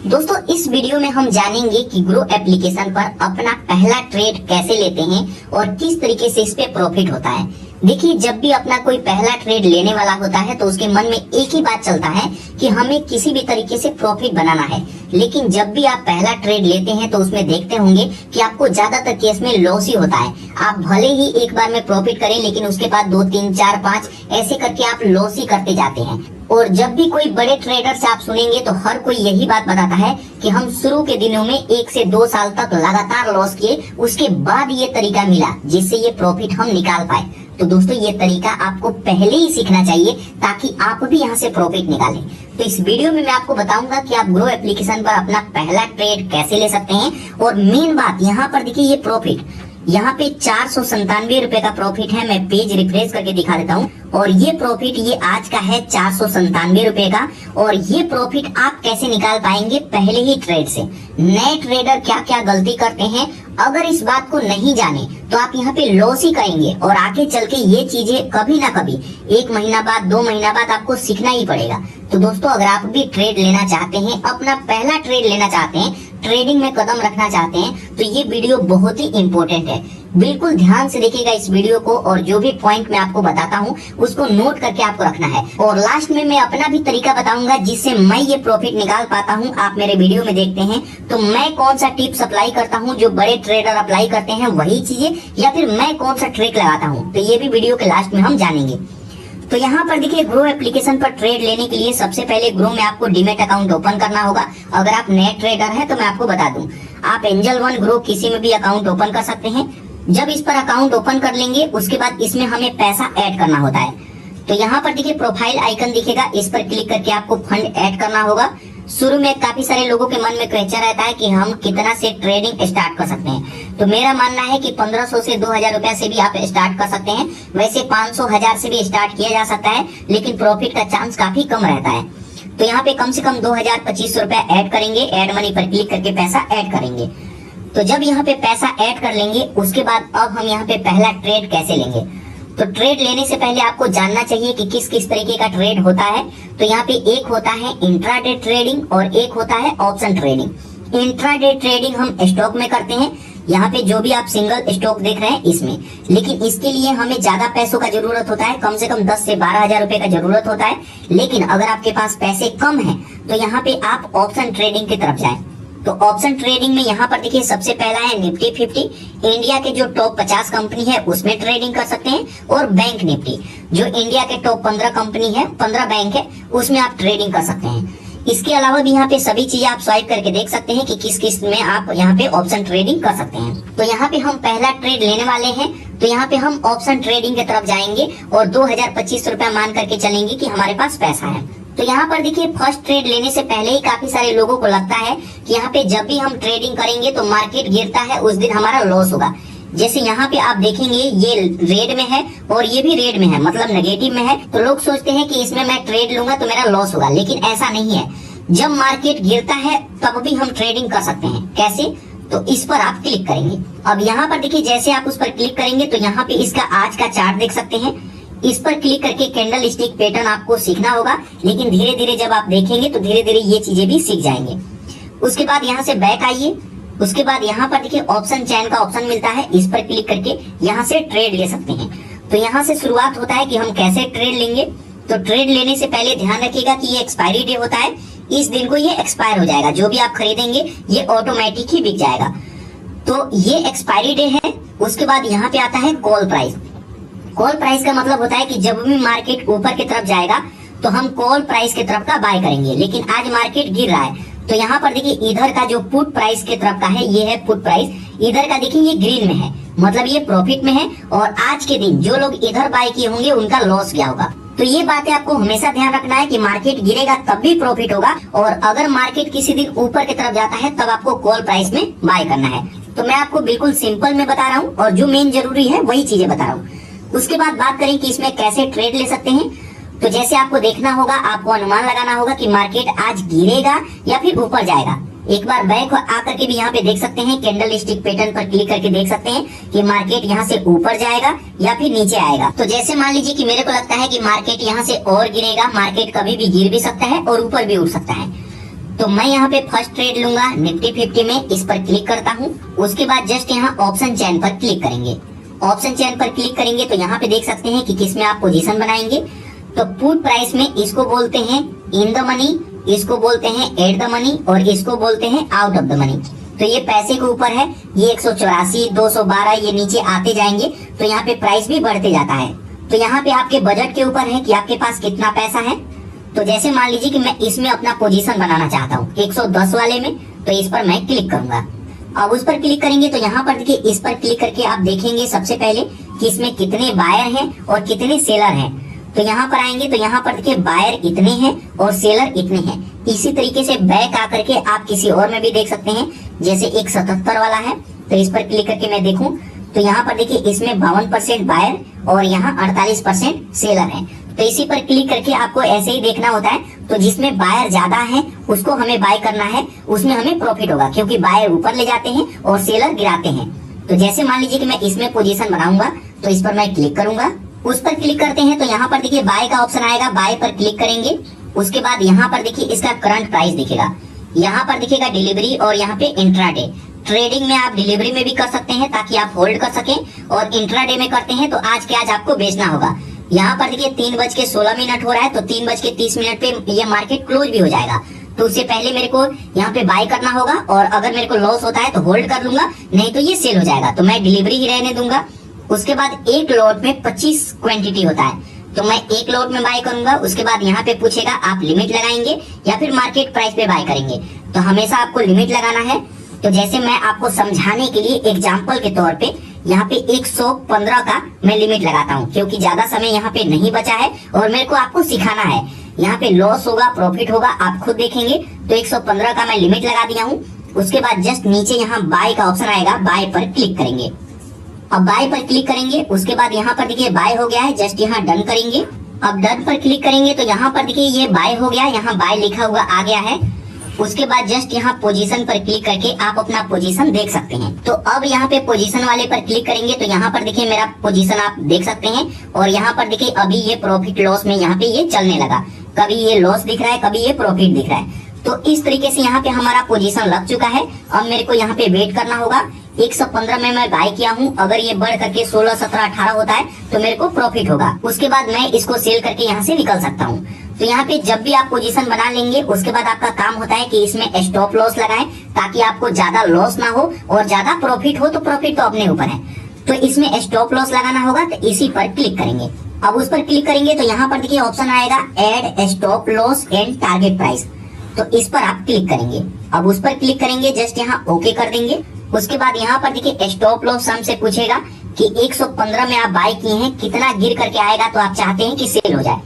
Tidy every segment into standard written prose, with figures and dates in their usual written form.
दोस्तों इस वीडियो में हम जानेंगे कि ग्रो एप्लीकेशन पर अपना पहला ट्रेड कैसे लेते हैं और किस तरीके से इस पे प्रॉफिट होता है। देखिए, जब भी अपना कोई पहला ट्रेड लेने वाला होता है तो उसके मन में एक ही बात चलता है कि हमें किसी भी तरीके से प्रॉफिट बनाना है। लेकिन जब भी आप पहला ट्रेड लेते हैं तो उसमें देखते होंगे कि आपको ज्यादातर केस में लॉस ही होता है। आप भले ही एक बार में प्रॉफिट करें, लेकिन उसके बाद 2, 3, 4, 5 ऐसे करके आप लॉस ही करते जाते हैं। और जब भी कोई बड़े ट्रेडर से आप सुनेंगे तो हर कोई यही बात बताता है कि हम शुरू के दिनों में 1 से 2 साल तक लगातार लॉस किए, उसके बाद ये तरीका मिला जिससे ये प्रॉफिट हम निकाल पाए। तो दोस्तों ये तरीका आपको पहले ही सीखना चाहिए ताकि आप भी यहाँ से प्रॉफिट निकालें। तो इस वीडियो में मैं आपको बताऊंगा कि आप ग्रो एप्लीकेशन पर अपना पहला ट्रेड कैसे ले सकते हैं। और मेन बात यहाँ पर देखिए, ये प्रॉफिट यहाँ पे 497 रुपए का प्रॉफिट है। मैं पेज रिफ्रेश करके दिखा देता हूँ। और ये प्रॉफिट ये आज का है 497 रुपए का। और ये प्रॉफिट आप कैसे निकाल पाएंगे पहले ही ट्रेड से। नए ट्रेडर क्या क्या गलती करते हैं, अगर इस बात को नहीं जाने तो आप यहाँ पे लॉस ही करेंगे। और आगे चल के ये चीजें कभी ना कभी 1 महीना बाद 2 महीना बाद आपको सीखना ही पड़ेगा। तो दोस्तों अगर आप भी ट्रेड लेना चाहते हैं, अपना पहला ट्रेड लेना चाहते हैं, ट्रेडिंग में कदम रखना चाहते हैं, तो ये वीडियो बहुत ही इंपॉर्टेंट है। बिल्कुल ध्यान से देखिएगा इस वीडियो को और जो भी पॉइंट मैं आपको बताता हूँ उसको नोट करके आपको रखना है। और लास्ट में मैं अपना भी तरीका बताऊंगा जिससे मैं ये प्रॉफिट निकाल पाता हूँ। आप मेरे वीडियो में देखते हैं तो मैं कौन सा टिप्स अप्लाई करता हूँ जो बड़े ट्रेडर अप्लाई करते हैं वही चीजें, या फिर मैं कौन सा ट्रिक लगाता हूँ, तो ये भी वीडियो के लास्ट में हम जानेंगे। तो यहाँ पर देखिए, ग्रो एप्लीकेशन पर ट्रेड लेने के लिए सबसे पहले ग्रो में आपको डीमैट अकाउंट ओपन करना होगा। अगर आप नए ट्रेडर हैं तो मैं आपको बता दूं, आप एंजल वन ग्रो किसी में भी अकाउंट ओपन कर सकते हैं। जब इस पर अकाउंट ओपन कर लेंगे उसके बाद इसमें हमें पैसा ऐड करना होता है। तो यहाँ पर देखिए प्रोफाइल आइकन दिखेगा, इस पर क्लिक करके आपको फंड ऐड करना होगा। शुरू में काफी सारे लोगों के मन में क्वेश्चन रहता है कि हम कितना से ट्रेडिंग स्टार्ट कर सकते हैं। तो मेरा मानना है कि 1500 से 2000 रुपए से भी आप स्टार्ट कर सकते हैं। वैसे 500, 1000 से भी स्टार्ट किया जा सकता है, लेकिन प्रॉफिट का चांस काफी कम रहता है। तो यहाँ पे कम से कम 2000-2500 रुपए ऐड करेंगे। ऐड मनी पर क्लिक करके पैसा ऐड करेंगे। तो जब यहाँ पे पैसा ऐड कर लेंगे उसके बाद अब हम यहाँ पे पहला ट्रेड कैसे लेंगे। तो ट्रेड लेने से पहले आपको जानना चाहिए कि किस किस तरीके का ट्रेड होता है। तो यहाँ पे एक होता है इंट्राडे ट्रेडिंग और एक होता है ऑप्शन ट्रेडिंग। इंट्राडे ट्रेडिंग हम स्टॉक में करते हैं, यहाँ पे जो भी आप सिंगल स्टॉक देख रहे हैं इसमें। लेकिन इसके लिए हमें ज्यादा पैसों का जरूरत होता है, कम से कम 10 से 12 हजार रुपए का जरूरत होता है। लेकिन अगर आपके पास पैसे कम है तो यहाँ पे आप ऑप्शन ट्रेडिंग की तरफ जाए। तो ऑप्शन ट्रेडिंग में यहाँ पर देखिए सबसे पहला है निफ्टी 50। इंडिया के जो टॉप 50 कंपनी है उसमें ट्रेडिंग कर सकते हैं। और बैंक निफ्टी जो इंडिया के टॉप 15 कंपनी है, 15 बैंक है, उसमें आप ट्रेडिंग कर सकते हैं। इसके अलावा भी यहाँ पे सभी चीजें आप स्वाइप करके देख सकते हैं कि किस किस में आप यहाँ पे ऑप्शन ट्रेडिंग कर सकते हैं। तो यहाँ पे हम पहला ट्रेड लेने वाले हैं, तो यहाँ पे हम ऑप्शन ट्रेडिंग की तरफ जाएंगे और 2025 रुपया मान करके चलेंगे कि हमारे पास पैसा है। तो यहाँ पर देखिए फर्स्ट ट्रेड लेने से पहले ही काफी सारे लोगों को लगता है कि यहाँ पे जब भी हम ट्रेडिंग करेंगे तो मार्केट गिरता है उस दिन हमारा लॉस होगा। जैसे यहाँ पे आप देखेंगे ये रेड में है और ये भी रेड में है, मतलब नेगेटिव में है। तो लोग सोचते हैं कि इसमें मैं ट्रेड लूंगा तो मेरा लॉस होगा, लेकिन ऐसा नहीं है। जब मार्केट गिरता है तब भी हम ट्रेडिंग कर सकते हैं। कैसे? तो इस पर आप क्लिक करेंगे। अब यहाँ पर देखिए जैसे आप उस पर क्लिक करेंगे तो यहाँ पे इसका आज का चार्ट देख सकते हैं। इस पर क्लिक करके कैंडल स्टिक पैटर्न आपको सीखना होगा, लेकिन धीरे धीरे जब आप देखेंगे तो धीरे धीरे ये चीजें भी सीख जाएंगे। उसके बाद यहाँ से बैक आइए। उसके बाद यहाँ पर देखिए ऑप्शन चैन का ऑप्शन मिलता है, इस पर क्लिक करके यहाँ से ट्रेड ले सकते हैं। तो यहाँ से शुरुआत होता है कि हम कैसे ट्रेड लेंगे। तो ट्रेड लेने से पहले ध्यान रखिएगा कि ये एक्सपायरी डे होता है, इस दिन को ये एक्सपायर हो जाएगा। जो भी आप खरीदेंगे ये ऑटोमेटिक ही बिक जाएगा। तो ये एक्सपायरी डे है। उसके बाद यहाँ पे आता है कॉल प्राइस। कॉल प्राइस का मतलब होता है कि जब भी मार्केट ऊपर की तरफ जाएगा तो हम कॉल प्राइस की तरफ का बाय करेंगे। लेकिन आज मार्केट गिर रहा है तो यहाँ पर देखिए इधर का जो पुट प्राइस की तरफ का है ये है पुट प्राइस। इधर का देखिए ये ग्रीन में है, मतलब ये प्रॉफिट में है। और आज के दिन जो लोग इधर बाय किए होंगे उनका लॉस गया होगा। तो ये बातें आपको हमेशा ध्यान रखना है कि मार्केट गिरेगा तब भी प्रॉफिट होगा, और अगर मार्केट किसी दिन ऊपर की तरफ जाता है तब आपको कॉल प्राइस में बाय करना है। तो मैं आपको बिल्कुल सिंपल में बता रहा हूँ और जो मेन जरूरी है वही चीजें बता रहा हूँ। उसके बाद बात करें कि इसमें कैसे ट्रेड ले सकते हैं। तो जैसे आपको देखना होगा, आपको अनुमान लगाना होगा कि मार्केट आज गिरेगा या फिर ऊपर जाएगा। एक बार बैक आकर के भी यहाँ पे देख सकते हैं, कैंडल स्टिक पैटर्न पर क्लिक करके देख सकते हैं कि मार्केट यहाँ से ऊपर जाएगा या फिर नीचे आएगा। तो जैसे मान लीजिए कि मेरे को लगता है कि मार्केट यहाँ से और गिरेगा, मार्केट कभी भी गिर भी सकता है और ऊपर भी उठ सकता है। तो मैं यहाँ पे फर्स्ट ट्रेड लूंगा निफ्टी 50 में, इस पर क्लिक करता हूँ। उसके बाद जस्ट यहाँ ऑप्शन चेन पर क्लिक करेंगे। ऑप्शन चेन पर क्लिक करेंगे तो यहाँ पे देख सकते हैं कि किस में आप पोजीशन बनाएंगे। तो पुट प्राइस में इसको बोलते हैं इन द मनी, इसको बोलते हैं एट द मनी और इसको बोलते हैं आउट ऑफ द मनी। तो ये पैसे के ऊपर है, ये 184, 212 ये नीचे आते जाएंगे तो यहाँ पे प्राइस भी बढ़ते जाता है। तो यहाँ पे आपके बजट के ऊपर है कि आपके पास कितना पैसा है। तो जैसे मान लीजिए कि मैं इसमें अपना पोजीशन बनाना चाहता हूँ 110 वाले में, तो इस पर मैं क्लिक करूंगा। अब उस पर क्लिक करेंगे तो यहाँ पर देखिए इस पर क्लिक करके आप देखेंगे सबसे पहले कि इसमें कितने बायर हैं और कितने सेलर हैं। तो यहाँ पर आएंगे तो यहाँ पर देखिए बायर इतने हैं और सेलर इतने हैं। इसी तरीके से बैक आकर के आप किसी और में भी देख सकते हैं, जैसे एक 77 वाला है तो इस पर क्लिक करके मैं देखूं तो यहाँ पर देखिए इसमें 52% बायर और यहाँ 48% सेलर है। तो इसी पर क्लिक करके आपको ऐसे ही देखना होता है। तो जिसमें बायर ज्यादा है उसको हमें बाय करना है, उसमें हमें प्रॉफिट होगा क्योंकि बायर ऊपर ले जाते हैं और सेलर गिराते हैं। तो जैसे मान लीजिए कि मैं इसमें पोजीशन बनाऊंगा तो इस पर मैं क्लिक करूंगा। उस पर क्लिक करते हैं तो यहाँ पर देखिए बाय का ऑप्शन आएगा, बाय पर क्लिक करेंगे। उसके बाद यहाँ पर देखिए इसका करंट प्राइस दिखेगा, यहाँ पर दिखेगा डिलीवरी और यहाँ पे इंट्राडे। ट्रेडिंग में आप डिलीवरी में भी कर सकते हैं ताकि आप होल्ड कर सकें, और इंट्राडे में करते हैं तो आज के आज आपको बेचना होगा। यहाँ पर देखिए 3:16 हो रहा है तो 3:30 पे ये मार्केट क्लोज भी हो जाएगा। तो उससे पहले मेरे को यहाँ पे बाय करना होगा और अगर मेरे को लॉस होता है तो होल्ड कर लूंगा, नहीं तो ये सेल हो जाएगा। तो मैं डिलीवरी ही रहने दूंगा। उसके बाद एक लॉट में 25 क्वांटिटी होता है तो मैं एक लॉट में बाय करूंगा। उसके बाद यहाँ पे पूछेगा आप लिमिट लगाएंगे या फिर मार्केट प्राइस पे बाय करेंगे, तो हमेशा आपको लिमिट लगाना है। तो जैसे मैं आपको समझाने के लिए एग्जांपल के तौर पे यहाँ पे 115 का मैं लिमिट लगाता हूँ क्योंकि ज्यादा समय यहाँ पे नहीं बचा है और मेरे को आपको सिखाना है। यहाँ पे लॉस होगा प्रॉफिट होगा आप खुद देखेंगे। तो 115 का मैं लिमिट लगा दिया हूँ। उसके बाद जस्ट नीचे यहाँ बाय का ऑप्शन आएगा, बाय पर क्लिक करेंगे। अब बाय पर क्लिक करेंगे, उसके बाद यहाँ पर देखिए बाय हो गया है, जस्ट यहाँ डन करेंगे। अब डन पर क्लिक करेंगे तो यहाँ पर देखिए ये बाय हो गया, यहाँ बाय लिखा हुआ आ गया है। उसके बाद जस्ट यहाँ पोजीशन पर क्लिक करके आप अपना पोजीशन देख सकते हैं। तो अब यहाँ पे पोजीशन वाले पर क्लिक करेंगे तो यहाँ पर देखिए मेरा पोजीशन आप देख सकते हैं और यहाँ पर देखिए अभी ये प्रॉफिट लॉस में यहाँ पे ये चलने लगा, कभी ये लॉस दिख रहा है कभी ये प्रॉफिट दिख रहा है। तो इस तरीके से यहाँ पे हमारा पोजीशन लग चुका है। अब मेरे को यहाँ पे वेट करना होगा। 115 में मैं बाय किया हूँ, अगर ये बढ़ करके 16, 17, 18 होता है तो मेरे को प्रॉफिट होगा। उसके बाद मैं इसको सेल करके यहाँ से निकल सकता हूँ। तो यहाँ पे जब भी आप पोजीशन बना लेंगे उसके बाद आपका काम होता है कि इसमें स्टॉप लॉस लगाएं ताकि आपको ज्यादा लॉस ना हो और ज्यादा प्रॉफिट हो। तो प्रॉफिट तो अपने ऊपर है, तो इसमें स्टॉप लॉस लगाना होगा। तो इसी पर क्लिक करेंगे। अब उस पर क्लिक करेंगे तो यहाँ पर देखिए ऑप्शन आएगा add stop loss and target price, तो इस पर आप क्लिक करेंगे। अब उस पर क्लिक करेंगे, जस्ट यहाँ ओके कर देंगे। उसके बाद यहाँ पर देखिए स्टॉप लॉस हमसे पूछेगा कि 115 में आप बाय किए हैं, कितना गिर करके आएगा तो आप चाहते हैं कि सेल हो जाए।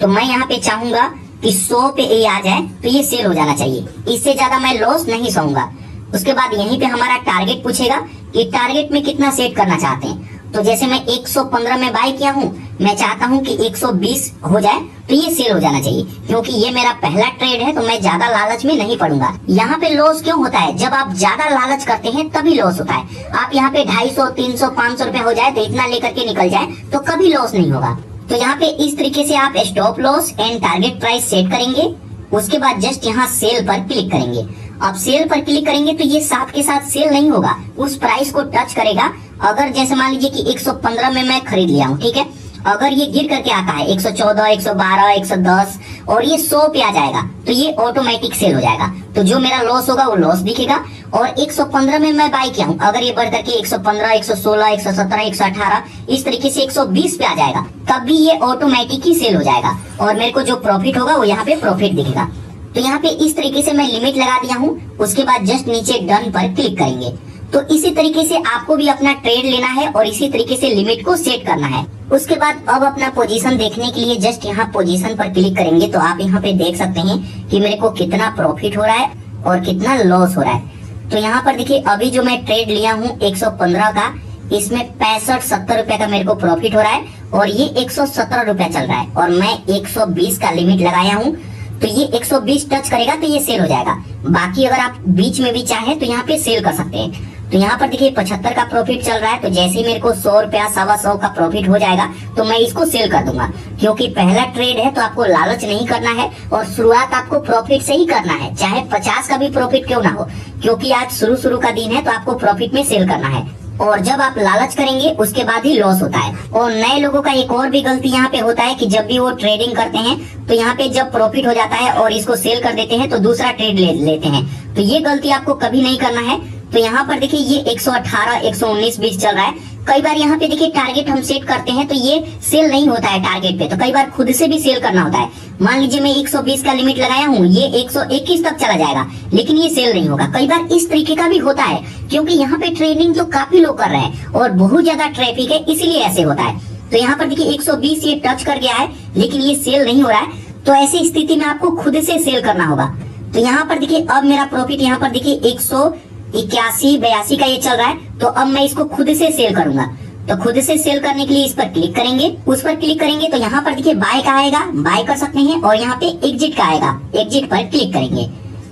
तो मैं यहाँ पे चाहूंगा कि 100 पे ये आ जाए तो ये सेल हो जाना चाहिए, इससे ज्यादा मैं लॉस नहीं सहूंगा। उसके बाद यहीं पे हमारा टारगेट पूछेगा कि टारगेट में कितना सेट करना चाहते हैं। तो जैसे मैं 115 में बाय किया हूँ, मैं चाहता हूँ कि 120 हो जाए तो ये सेल हो जाना चाहिए क्योंकि ये मेरा पहला ट्रेड है तो मैं ज्यादा लालच में नहीं पड़ूंगा। यहाँ पे लॉस क्यों होता है, जब आप ज्यादा लालच करते हैं तभी लॉस होता है। आप यहाँ पे 250, 300, 500 रुपए हो जाए तो इतना लेकर के निकल जाए तो कभी लॉस नहीं होगा। तो यहाँ पे इस तरीके से आप stop loss and target price set करेंगे। उसके बाद जस्ट यहाँ सेल पर क्लिक करेंगे। अब सेल पर क्लिक करेंगे तो ये साथ के साथ सेल नहीं होगा, उस प्राइस को टच करेगा। अगर जैसे मान लीजिए कि 115 में मैं खरीद लिया हूँ, ठीक है, अगर ये गिर करके आता है 114, 112, 110 और ये 100 पे आ जाएगा तो ये ऑटोमेटिक सेल हो जाएगा। तो जो मेरा लॉस होगा वो लॉस दिखेगा। और 115 में मैं बाय किया हूँ, अगर ये बढ़ करके 115, 116, 117, 118 इस तरीके से 120 पे आ जाएगा तब भी ये ऑटोमेटिक ही सेल हो जाएगा और मेरे को जो प्रॉफिट होगा वो यहाँ पे प्रॉफिट दिखेगा। तो यहाँ पे इस तरीके से मैं लिमिट लगा दिया हूँ। उसके बाद जस्ट नीचे डन पर क्लिक करेंगे। तो इसी तरीके से आपको भी अपना ट्रेड लेना है और इसी तरीके से लिमिट को सेट करना है। उसके बाद अब अपना पोजीशन देखने के लिए जस्ट यहाँ पोजीशन पर क्लिक करेंगे तो आप यहाँ पे देख सकते हैं कि मेरे को कितना प्रॉफिट हो रहा है और कितना लॉस हो रहा है। तो यहाँ पर देखिए अभी जो मैं ट्रेड लिया हूँ 115 का, इसमें 65-70 रुपए का मेरे को प्रॉफिट हो रहा है और ये 117 रुपए चल रहा है और मैं 120 का लिमिट लगाया हूँ। तो ये 120 टच करेगा तो ये सेल हो जाएगा। बाकी अगर आप बीच में भी चाहे तो यहाँ पे सेल कर सकते हैं। तो यहाँ पर देखिए 75 का प्रॉफिट चल रहा है। तो जैसे ही मेरे को 100 रुपया 125 का प्रॉफिट हो जाएगा तो मैं इसको सेल कर दूंगा, क्योंकि पहला ट्रेड है तो आपको लालच नहीं करना है और शुरुआत आपको प्रॉफिट से ही करना है, चाहे 50 का भी प्रॉफिट क्यों ना हो, क्योंकि आज शुरू का दिन है तो आपको प्रॉफिट में सेल करना है। और जब आप लालच करेंगे उसके बाद ही लॉस होता है। और नए लोगों का एक और भी गलती यहाँ पे होता है कि जब भी वो ट्रेडिंग करते हैं तो यहाँ पे जब प्रॉफिट हो जाता है और इसको सेल कर देते हैं तो दूसरा ट्रेड लेते हैं। तो ये गलती आपको कभी नहीं करना है। तो यहाँ पर देखिए ये 118, 119, 20 चल रहा है। कई बार यहाँ पे देखिए टारगेट हम सेट करते हैं तो ये सेल नहीं होता है टारगेट पे, तो कई बार खुद से भी सेल करना होता है। मान लीजिए मैं 120 का लिमिट लगाया हूँ, ये 121 तक चला जाएगा लेकिन ये सेल नहीं होगा। कई बार इस तरीके का भी होता है, क्योंकि यहाँ पे ट्रेडिंग तो काफी लोग कर रहे हैं और बहुत ज्यादा ट्रैफिक है, इसीलिए ऐसे होता है। तो यहाँ पर देखिए 120 ये टच कर गया है लेकिन ये सेल नहीं हो रहा है। तो ऐसी स्थिति में आपको खुद से सेल करना होगा। तो यहाँ पर देखिए अब मेरा प्रॉफिट यहाँ पर देखिए 181, 82 का ये चल रहा है। तो अब मैं इसको खुद से सेल करूंगा। तो खुद से सेल करने के लिए इस पर क्लिक करेंगे, उस पर क्लिक करेंगे तो यहाँ पर देखिए बाय का आएगा, बाय कर सकते हैं, और यहाँ पे एग्जिट का आएगा, एग्जिट पर क्लिक करेंगे।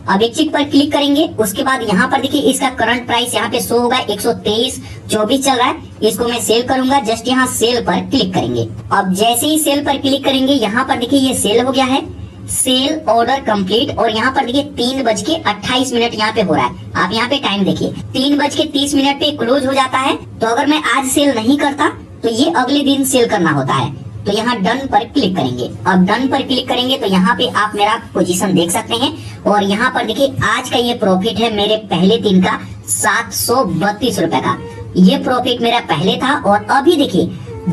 अब एग्जिट पर क्लिक करेंगे, उसके बाद यहाँ पर देखिए इसका करंट प्राइस यहाँ पे शो होगा 123.24 चल रहा है। इसको मैं सेल करूंगा, जस्ट यहाँ सेल पर क्लिक करेंगे। अब जैसे ही सेल पर क्लिक करेंगे यहाँ पर देखिए ये सेल हो गया है, सेल ऑर्डर कंप्लीट। और यहाँ पर देखिए 3:28 यहाँ पे हो रहा है। आप यहाँ पे टाइम देखिए 3:30 पे क्लोज हो जाता है। तो अगर मैं आज सेल नहीं करता तो ये अगले दिन सेल करना होता है। तो यहाँ डन पर क्लिक करेंगे। अब डन पर क्लिक करेंगे तो यहाँ पे आप मेरा पोजीशन देख सकते हैं। और यहाँ पर देखिए आज का ये प्रॉफिट है मेरे पहले दिन का 732 रुपए का। ये प्रॉफिट मेरा पहले था और अभी देखिए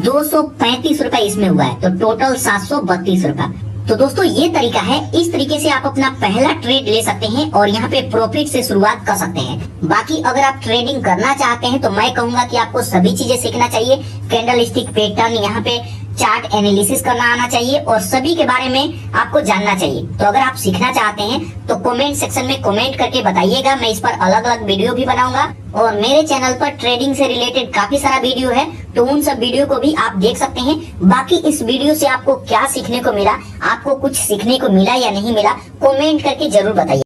235 रुपए इसमें हुआ है, तो टोटल 732 रुपए। तो दोस्तों ये तरीका है, इस तरीके से आप अपना पहला ट्रेड ले सकते हैं और यहाँ पे प्रॉफिट से शुरुआत कर सकते हैं। बाकी अगर आप ट्रेडिंग करना चाहते हैं तो मैं कहूंगा कि आपको सभी चीजें सीखना चाहिए। कैंडल स्टिक पैटर्न, यहाँ पे चार्ट एनालिसिस करना आना चाहिए और सभी के बारे में आपको जानना चाहिए। तो अगर आप सीखना चाहते हैं तो कमेंट सेक्शन में कमेंट करके बताइएगा, मैं इस पर अलग अलग वीडियो भी बनाऊंगा। और मेरे चैनल पर ट्रेडिंग से रिलेटेड काफी सारा वीडियो है, तो उन सब वीडियो को भी आप देख सकते हैं। बाकी इस वीडियो से आपको क्या सीखने को मिला, आपको कुछ सीखने को मिला या नहीं मिला, कमेंट करके जरूर बताइए।